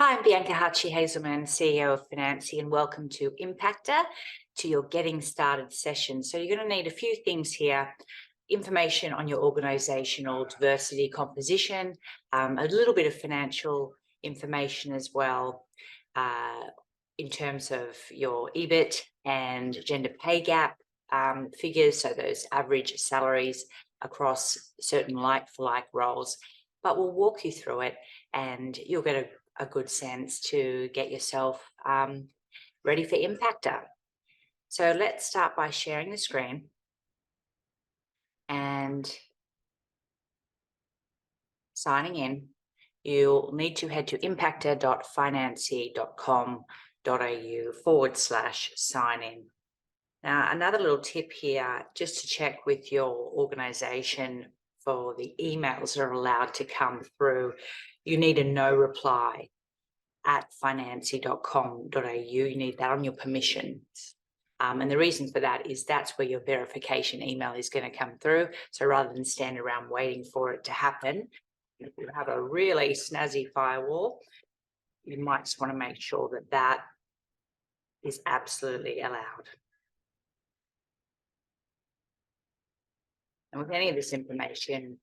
Hi, I'm Bianca Hartge-Hazelman, CEO of Financy, and welcome to Impactor, to your Getting Started session. So you're going to need a few things here: information on your organizational diversity composition, a little bit of financial information as well, in terms of your EBIT and gender pay gap figures, so those average salaries across certain like-for-like roles. But we'll walk you through it and you'll get a good sense to get yourself ready for Impactor. So let's start by sharing the screen and signing in. You'll need to head to impactor.financy.com.au/sign in. Now, another little tip here, just to check with your organization for the emails that are allowed to come through, you need a no reply at financy.com.au. You need that on your permissions. And the reason for that is that's where your verification email is going to come through. So rather than stand around waiting for it to happen, if you have a really snazzy firewall, you might just want to make sure that that is absolutely allowed. And with any of this information,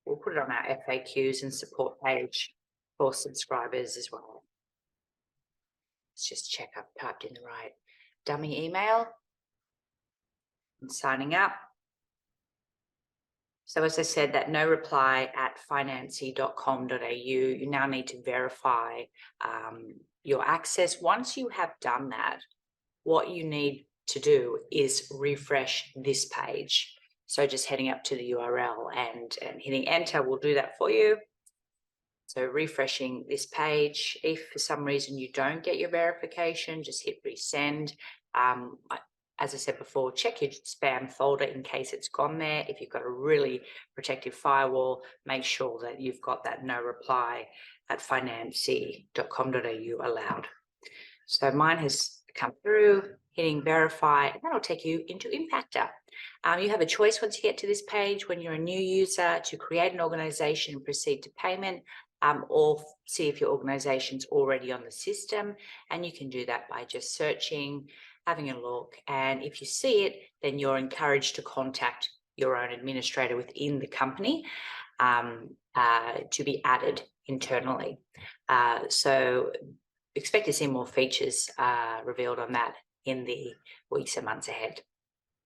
we'll put it on our FAQs and support page for subscribers as well. Let's just check I've typed in the right dummy email and signing up. So as I said, that no reply at financy.com.au, you now need to verify your access. Once you have done that, what you need to do is refresh this page. So just heading up to the URL and hitting enter will do that for you. So refreshing this page. If for some reason you don't get your verification, just hit resend. As I said before, check your spam folder in case it's gone there. If you've got a really protective firewall, make sure that you've got that no reply at financy.com.au allowed. So mine has come through, hitting verify, and that'll take you into Impactor. You have a choice once you get to this page, when you're a new user, to create an organization and proceed to payment, or see if your organization's already on the system. And you can do that by just searching, having a look. And if you see it, then you're encouraged to contact your own administrator within the company to be added internally. So expect to see more features revealed on that in the weeks and months ahead.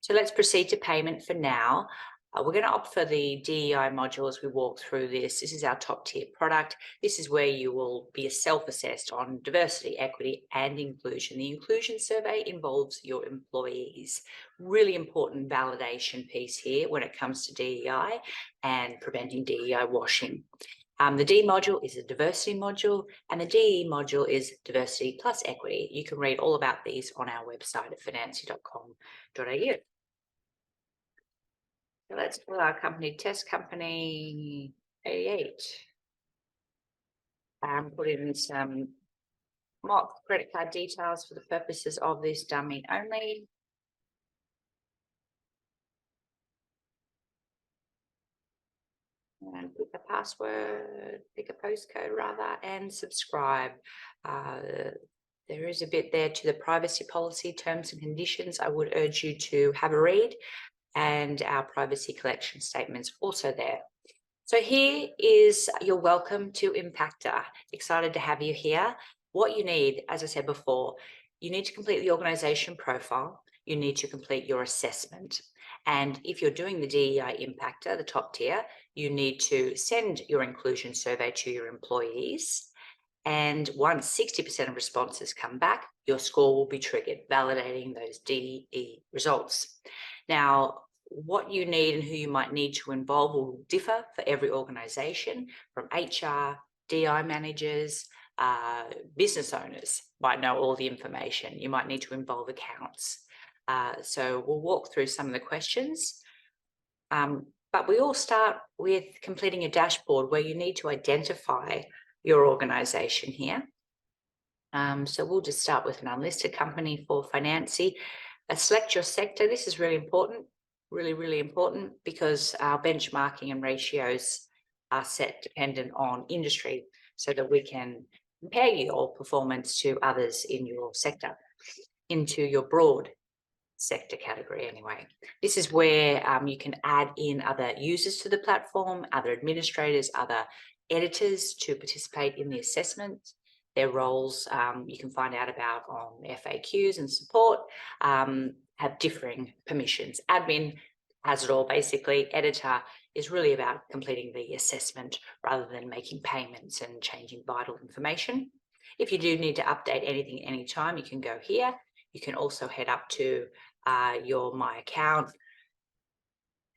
So let's proceed to payment for now. We're going to opt for the DEI module as we walk through this. This is our top tier product. This is where you will be self-assessed on diversity, equity, and inclusion. The inclusion survey involves your employees. Really important validation piece here when it comes to DEI and preventing DEI washing. The D module is a diversity module, and the DE module is diversity plus equity. You can read all about these on our website at financy.com.au. So let's pull our company test company 88. Put in some mock credit card details for the purposes of this dummy only. And pick a password, pick a postcode rather, and subscribe. There is a bit there to the privacy policy, terms and conditions. I would urge you to have a read, and our privacy collection statements also there. So here is your welcome to Impactor. Excited to have you here. What you need, as I said before, you need to complete the organization profile. You need to complete your assessment. And if you're doing the DEI Impactor, the top tier, you need to send your inclusion survey to your employees. And once 60% of responses come back, your score will be triggered, validating those DE results. Now, what you need and who you might need to involve will differ for every organization, from HR, DI managers, business owners might know all the information. You might need to involve accounts. So we'll walk through some of the questions. But we all start with completing a dashboard where you need to identify your organization here. So we'll just start with an unlisted company for Financy. Select your sector. This is really important, really important, because our benchmarking and ratios are set dependent on industry, so that we can compare your performance to others in your sector, into your broad sector category anyway. This is where you can add in other users to the platform, other administrators, other editors to participate in the assessment. Their roles you can find out about on FAQs, and support have differing permissions. Admin has it all basically. Editor is really about completing the assessment rather than making payments and changing vital information. If you do need to update anything at any time, you can go here. You can also head up to your My Account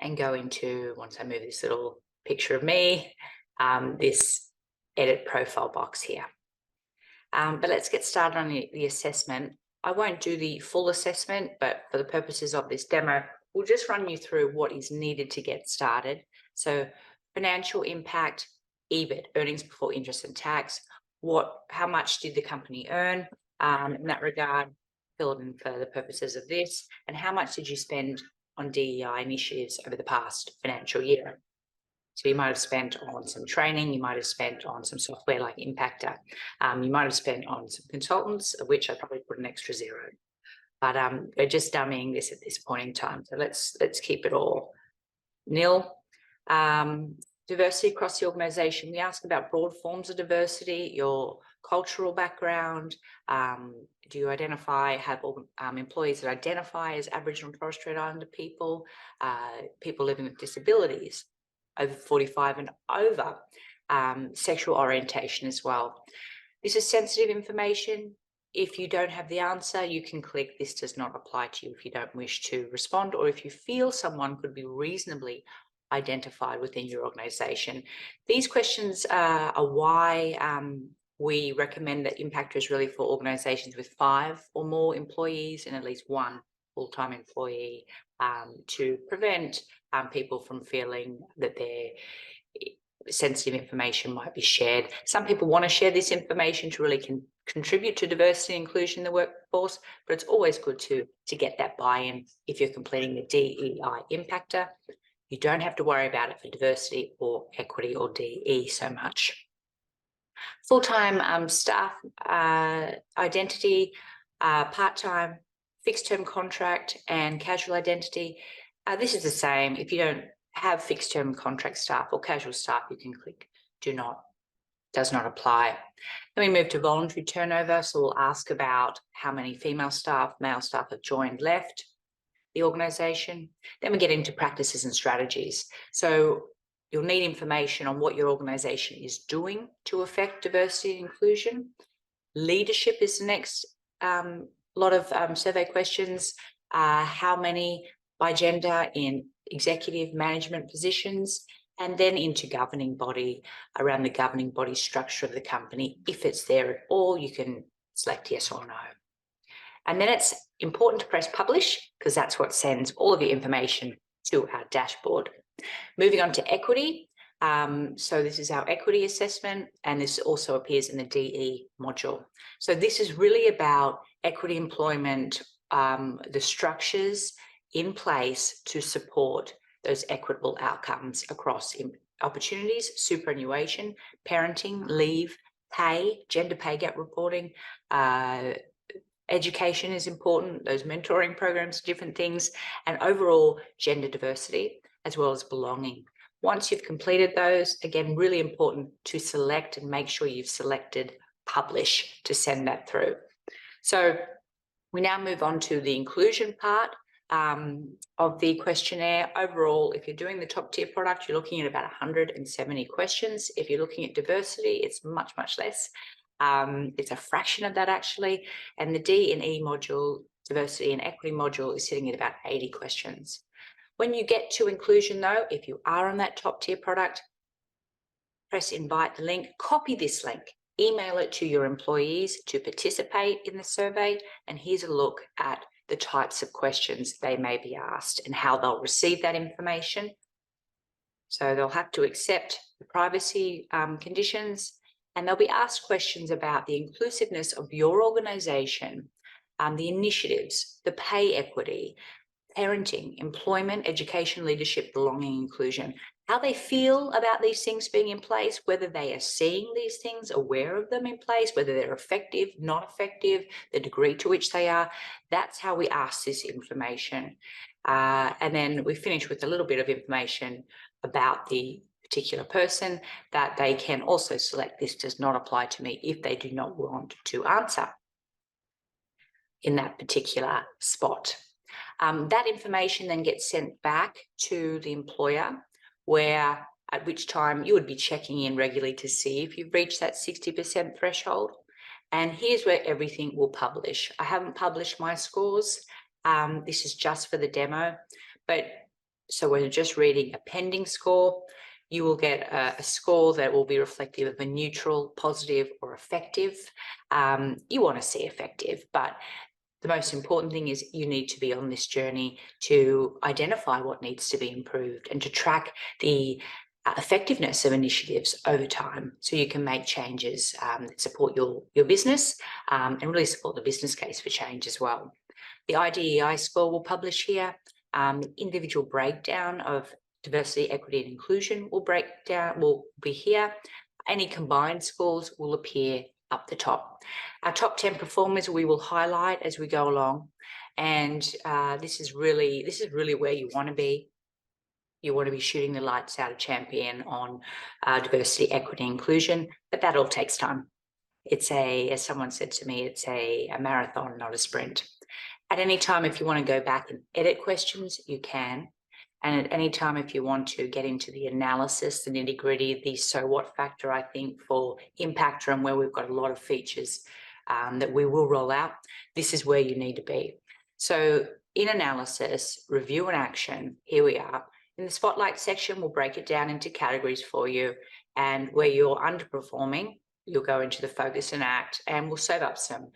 and go into, once I move this little picture of me, this edit profile box here. But let's get started on the assessment. I won't do the full assessment, but for the purposes of this demo, we'll just run you through what is needed to get started. So financial impact, EBIT, earnings before interest and tax, how much did the company earn in that regard, fill it in for the purposes of this, and how much did you spend on DEI initiatives over the past financial year? So you might have spent on some training, you might have spent on some software like Impactor, you might have spent on some consultants, of which I probably put an extra 0. But we're just dummying this at this point in time. So let's keep it all nil. Diversity across the organisation. We ask about broad forms of diversity, your cultural background. Do you have employees that identify as Aboriginal and Torres Strait Islander people, people living with disabilities, over 45 and over, sexual orientation as well. This is sensitive information. If you don't have the answer, you can click "This does not apply to you" if you don't wish to respond, or if you feel someone could be reasonably identified within your organisation. These questions are why we recommend that Impactor is really for organisations with 5 or more employees and at least 1 full-time employee, to prevent people from feeling that their sensitive information might be shared. Some people want to share this information to really contribute to diversity and inclusion in the workforce, but it's always good to get that buy-in if you're completing the DEI Impactor. You don't have to worry about it for diversity or equity or DE so much. Full-time staff identity, part-time, fixed-term contract, and casual identity. This is the same. If you don't have fixed-term contract staff or casual staff, you can click does not apply. Then we move to voluntary turnover. So we'll ask about how many female staff, male staff have joined, left the organisation. Then we get into practices and strategies. So you'll need information on what your organisation is doing to affect diversity and inclusion. Leadership is the next lot of survey questions. How many by gender in executive management positions, and then into governing body, around the governing body structure of the company. If it's there at all, you can select yes or no. And then it's important to press publish, because that's what sends all of your information to our dashboard. Moving on to equity. So this is our equity assessment, and this also appears in the DE module. So this is really about equity employment, the structures in place to support those equitable outcomes across opportunities, superannuation, parenting, leave, pay, gender pay gap reporting, education is important, those mentoring programs, different things, and overall gender diversity, as well as belonging. Once you've completed those, again, really important to select and make sure you've selected publish to send that through. So we now move on to the inclusion part of the questionnaire. Overall, if you're doing the top tier product, you're looking at about 170 questions. If you're looking at diversity, it's much, much less. It's a fraction of that actually. And the D and E module, diversity and equity module, is sitting at about 80 questions. When you get to inclusion though, if you are on that top tier product, press invite the link, copy this link, email it to your employees to participate in the survey. And here's a look at the types of questions they may be asked and how they'll receive that information. So they'll have to accept the privacy conditions, and they'll be asked questions about the inclusiveness of your organisation, the initiatives, the pay equity, parenting, employment, education, leadership, belonging, inclusion. how they feel about these things being in place, whether they are seeing these things, aware of them in place, whether they're effective, not effective, the degree to which they are. That's how we ask this information. And then we finish with a little bit of information about the particular person that they can also select this does not apply to me if they do not want to answer in that particular spot. That information then gets sent back to the employer, at which time you would be checking in regularly to see if you've reached that 60% threshold. And here's where everything will publish. I haven't published my scores. This is just for the demo, so we're just reading a pending score. You will get a score that will be reflective of a neutral, positive, or effective. You want to see effective, but the most important thing is you need to be on this journey to identify what needs to be improved and to track the effectiveness of initiatives over time, so you can make changes that support your business and really support the business case for change as well. The IDEI score will publish here. Individual breakdown of diversity, equity, and inclusion will be here. Any combined scores will appear up the top. Our top 10 performers we will highlight as we go along, and this is really where you want to be. You want to be shooting the lights out of champion on diversity, equity, inclusion, but that all takes time. It's as someone said to me, it's a marathon, not a sprint. At any time, if you want to go back and edit questions, you can. And at any time, if you want to get into the analysis, the nitty-gritty, the so what factor, I think, for Impactor, and where we've got a lot of features that we will roll out, this is where you need to be. So in analysis, review and action, here we are. In the spotlight section, we'll break it down into categories for you. And where you're underperforming, you'll go into the focus and act, and we'll save up some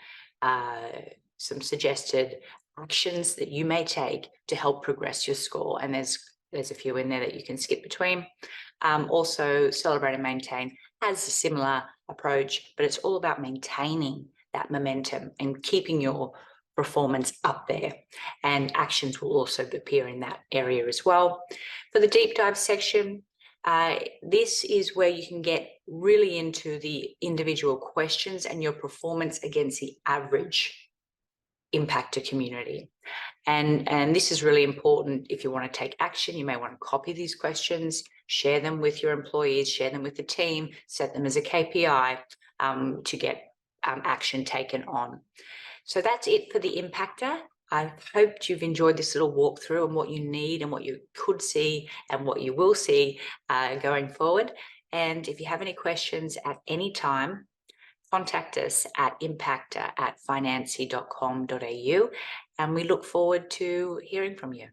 suggested actions that you may take to help progress your score. And there's a few in there that you can skip between. Also, Celebrate and Maintain has a similar approach, but it's all about maintaining that momentum and keeping your performance up there. And actions will also appear in that area as well. For the deep dive section, this is where you can get really into the individual questions and your performance against the average impactor community. And this is really important. If you want to take action, you may want to copy these questions, share them with your employees, share them with the team, set them as a KPI to get action taken on. So that's it for the Impactor. I hope you've enjoyed this little walkthrough and what you need and what you could see and what you will see going forward. And if you have any questions at any time, contact us at impactor@financy.com.au, and we look forward to hearing from you.